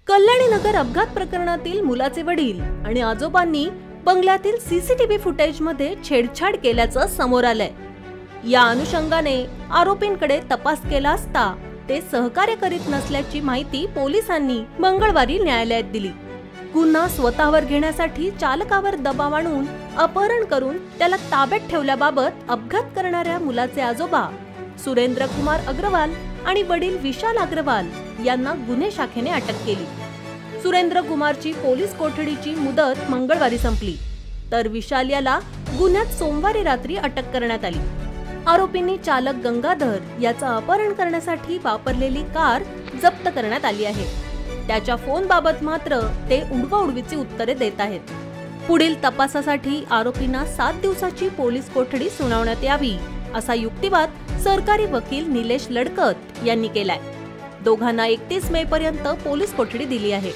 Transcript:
कल्याणी नगर अपघात प्रकरणातील मुलाचे वडील आणि आजोबांनी बंगल्यातील सीसीटीव्ही फुटेजमध्ये छेडछाड केल्याचं समोर आलंय। या अनुषंगाने आरोपींकडे तपास केला असता ते सहकार्य करीत नसल्याची माहिती पोलिसांनी मंगळवारी न्यायालयात दिली। गुन्हा स्वतःवर घेण्यासाठी चालकावर दबाव आणून अपहरण करून त्याला ताब्यात ठेवल्याबाबत अपघात करणाऱ्या मुलाचे आजोबा सुरेंद्र कुमार अग्रवाल आणि वडील विशाल अग्रवाल यांना गुन्हे शाखेने अटक केली। सुरेंद्र कुमारची पोलीस कोठडीची मुदत मंगळवारी संपली, तर विशाल याला गुन्ह्यात सोमवारी रात्री अटक करण्यात आली। आरोपींनी चालक गंगाधर याचा अपहरण करण्यासाठी वापरलेली कार जप्त करण्यात आली आहे। त्याच्या फोन बाबत मात्र ते उडवाउडवीची उत्तरे देत आहेत। पुढील तपासासाठी आरोपींना 7 दिवसाची पोलीस कोठडी सुनावण्यात यावी असा युक्तिवाद सरकारी वकील निलेश लडकत यांनी केलाय। दोघांना 31 मे पर्यंत पोलीस कोठडी दिली आहे।